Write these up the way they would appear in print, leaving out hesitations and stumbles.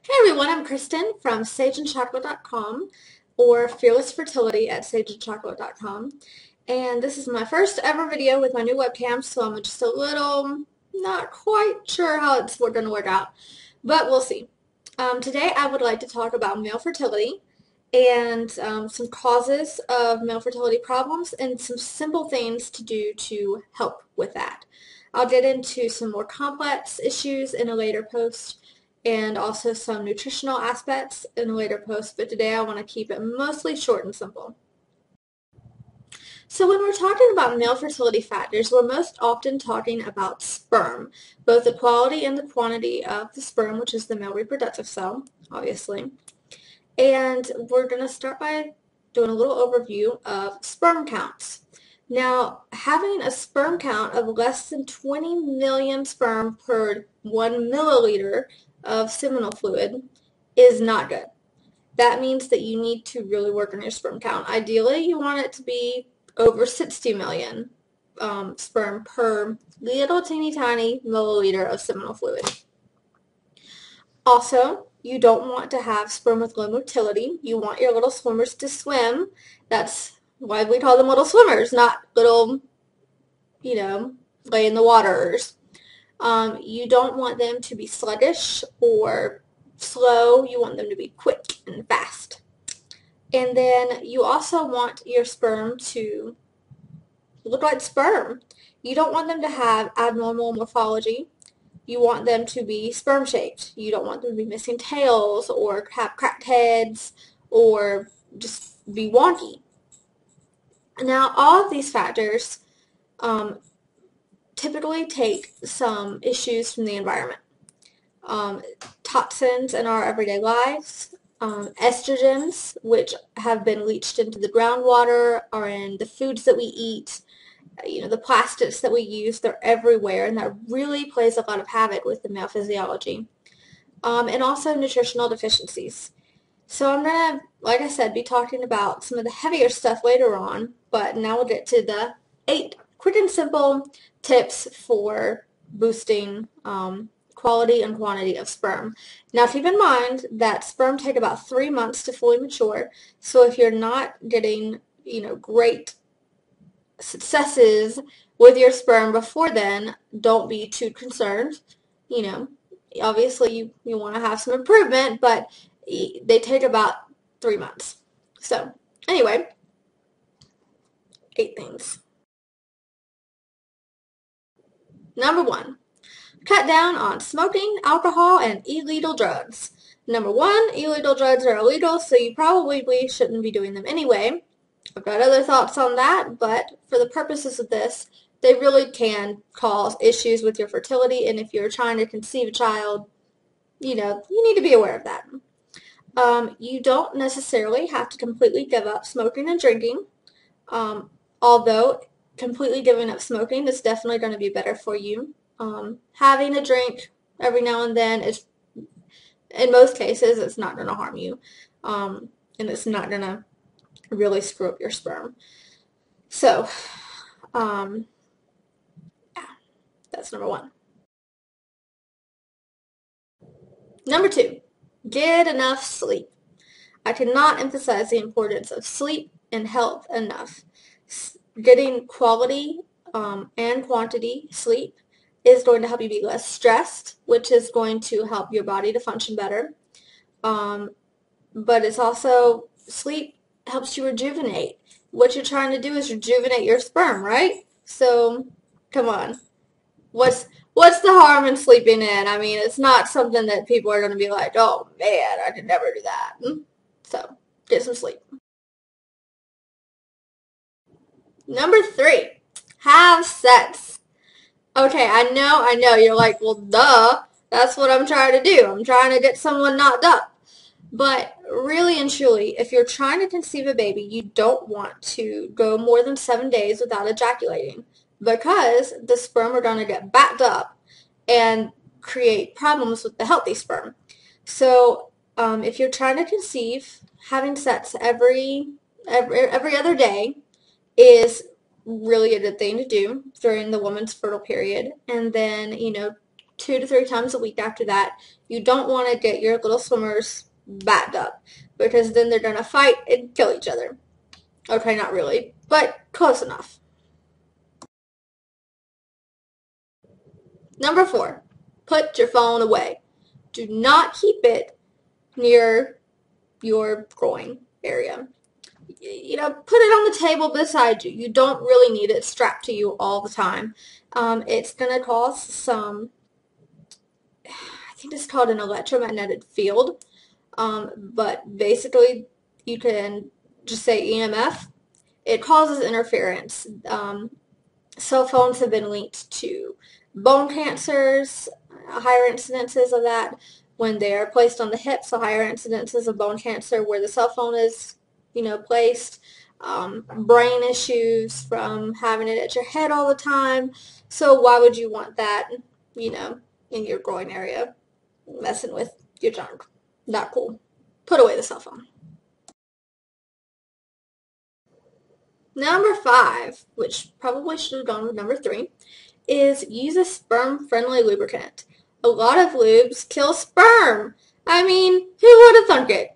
Hey everyone, I'm Kristen from sageandchocolate.com or Fearless Fertility at sageandchocolate.com. And this is my first ever video with my new webcam, so I'm just a little not quite sure how we're going to work out, but we'll see. Today I would like to talk about male fertility and some causes of male fertility problems and some simple things to do to help with that. I'll get into some more complex issues in a later post and also some nutritional aspects in a later post, but today I want to keep it mostly short and simple. So when we're talking about male fertility factors, we're most often talking about sperm, both the quality and the quantity of the sperm, which is the male reproductive cell, obviously. And we're going to start by doing a little overview of sperm counts. Now, having a sperm count of less than 20 million sperm per 1 milliliter of seminal fluid is not good. That means that you need to really work on your sperm count. Ideally, you want it to be over 60 million sperm per little teeny tiny milliliter of seminal fluid. Also, you don't want to have sperm with low motility. You want your little swimmers to swim. That's why we call them little swimmers, not little, lay in the waters. You don't want them to be sluggish or slow. You want them to be quick and fast. And then you also want your sperm to look like sperm. You don't want them to have abnormal morphology. You want them to be sperm-shaped. You don't want them to be missing tails or have cracked heads or just be wonky. Now, all of these factors typically take some issues from the environment. Toxins in our everyday lives, estrogens, which have been leached into the groundwater or in the foods that we eat, the plastics that we use, they're everywhere, and that really plays a lot of havoc with the male physiology. And also nutritional deficiencies. So I'm going to, like I said, be talking about some of the heavier stuff later on, but now we'll get to the 8 quick and simple tips for boosting quality and quantity of sperm. Now keep in mind that sperm take about 3 months to fully mature, so if you're not getting, great successes with your sperm before then, don't be too concerned. Obviously you want to have some improvement, but they take about 3 months. So anyway, 8 things. Number 1, cut down on smoking, alcohol, and illegal drugs. Number 1, illegal drugs are illegal, so you probably shouldn't be doing them anyway. I've got other thoughts on that, but for the purposes of this, they really can cause issues with your fertility, and if you're trying to conceive a child, you need to be aware of that. You don't necessarily have to completely give up smoking and drinking, although completely giving up smoking is definitely going to be better for you. Having a drink every now and then is, in most cases, it's not going to harm you, and it's not going to really screw up your sperm. So, yeah, that's number 1. Number 2, get enough sleep. I cannot emphasize the importance of sleep and health enough. Getting quality and quantity sleep is going to help you be less stressed, which is going to help your body to function better. But it's also, sleep helps you rejuvenate. What you're trying to do is rejuvenate your sperm, right? So, come on. What's the harm in sleeping in? I mean, it's not something that people are going to be like, oh man, I could never do that. So, get some sleep. Number 3, have sex. Okay, I know, you're like, well, duh, that's what I'm trying to do. I'm trying to get someone knocked up. But really and truly, if you're trying to conceive a baby, you don't want to go more than 7 days without ejaculating because the sperm are going to get backed up and create problems with the healthy sperm. So if you're trying to conceive, having sex every other day is really a good thing to do during the woman's fertile period. And then, 2 to 3 times a week after that. You don't want to get your little swimmers backed up because then they're going to fight and kill each other. Okay, not really, but close enough. Number 4, put your phone away. Do not keep it near your groin area. You know, put it on the table beside you. You don't really need it strapped to you all the time. It's going to cause some, I think it's called an electromagnetic field. But basically, you can just say EMF. It causes interference. Cell phones have been linked to bone cancers, higher incidences of that when they are placed on the hip, so higher incidences of bone cancer where the cell phone is, placed. Brain issues from having it at your head all the time. So why would you want that, in your groin area, messing with your junk? Not cool. Put away the cell phone. Number 5, which probably should have gone with number 3, is use a sperm-friendly lubricant. A lot of lubes kill sperm. I mean, who would have thunk it?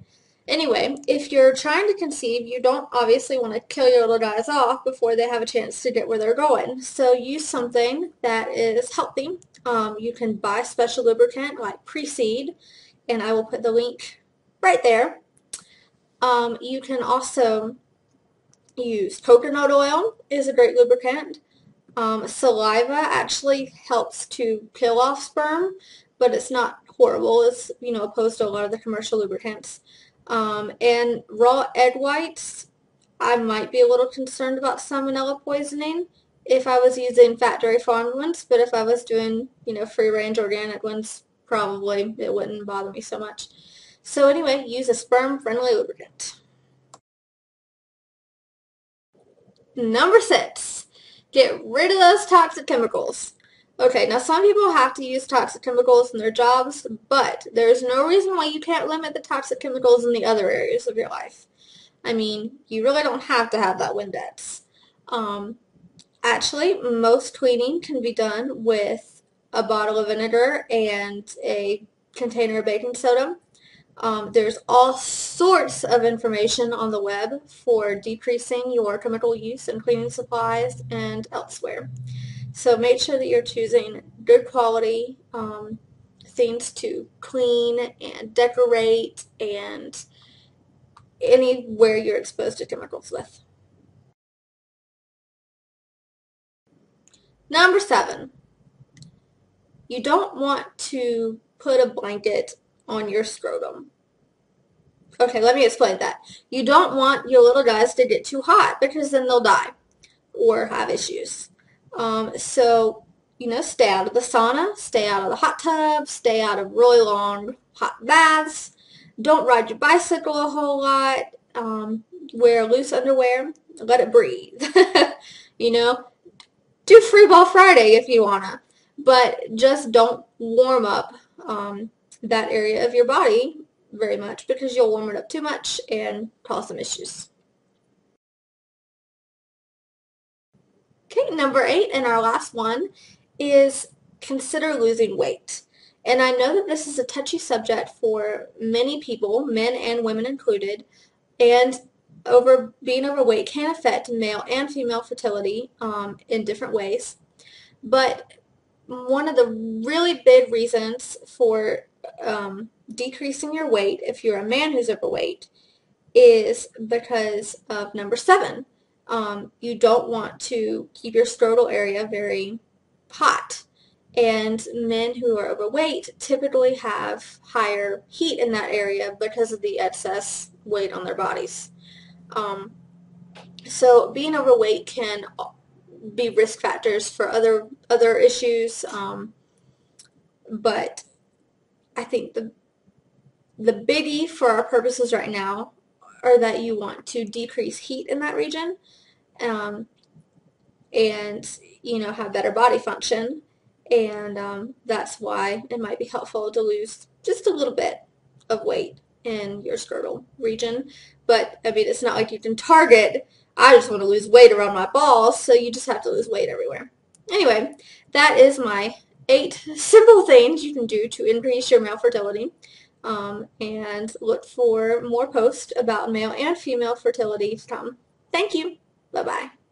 Anyway, if you're trying to conceive, you don't obviously want to kill your little guys off before they have a chance to get where they're going. So use something that is healthy. You can buy special lubricant like Pre-Seed, and I will put the link right there. You can also use coconut oil is a great lubricant. Saliva actually helps to kill off sperm, but it's not horrible as, opposed to a lot of the commercial lubricants. And raw egg whites, I might be a little concerned about salmonella poisoning if I was using factory farmed ones, but if I was doing, free range organic ones, probably it wouldn't bother me so much. So anyway, use a sperm-friendly lubricant. Number 6, get rid of those toxic chemicals. Okay, now some people have to use toxic chemicals in their jobs, but there's no reason why you can't limit the toxic chemicals in the other areas of your life. I mean, you really don't have to have that Windex. Actually, most cleaning can be done with a bottle of vinegar and a container of baking soda. There's all sorts of information on the web for decreasing your chemical use in cleaning supplies and elsewhere. So make sure that you're choosing good quality things to clean and decorate and anywhere you're exposed to chemicals with. Number 7, you don't want to put a blanket on your scrotum. Okay, let me explain that. You don't want your little guys to get too hot because then they'll die or have issues. So, stay out of the sauna, stay out of the hot tub, stay out of really long hot baths. Don't ride your bicycle a whole lot. Wear loose underwear. Let it breathe. Do Free Ball Friday if you wanna, but just don't warm up that area of your body very much because you'll warm it up too much and cause some issues. Okay, number 8 and our last one is consider losing weight. And I know that this is a touchy subject for many people, men and women included, and being overweight can affect male and female fertility in different ways. But one of the really big reasons for decreasing your weight if you're a man who's overweight is because of number 7. You don't want to keep your scrotal area very hot. And men who are overweight typically have higher heat in that area because of the excess weight on their bodies. So being overweight can be risk factors for other issues, but I think the biggie for our purposes right now are that you want to decrease heat in that region, and have better body function, and that's why it might be helpful to lose just a little bit of weight in your scrotal region. But I mean, it's not like you can target, I just want to lose weight around my balls, so you just have to lose weight everywhere. Anyway, that is my 8 simple things you can do to increase your male fertility. And look for more posts about male and female fertility to come. Thank you. Bye-bye.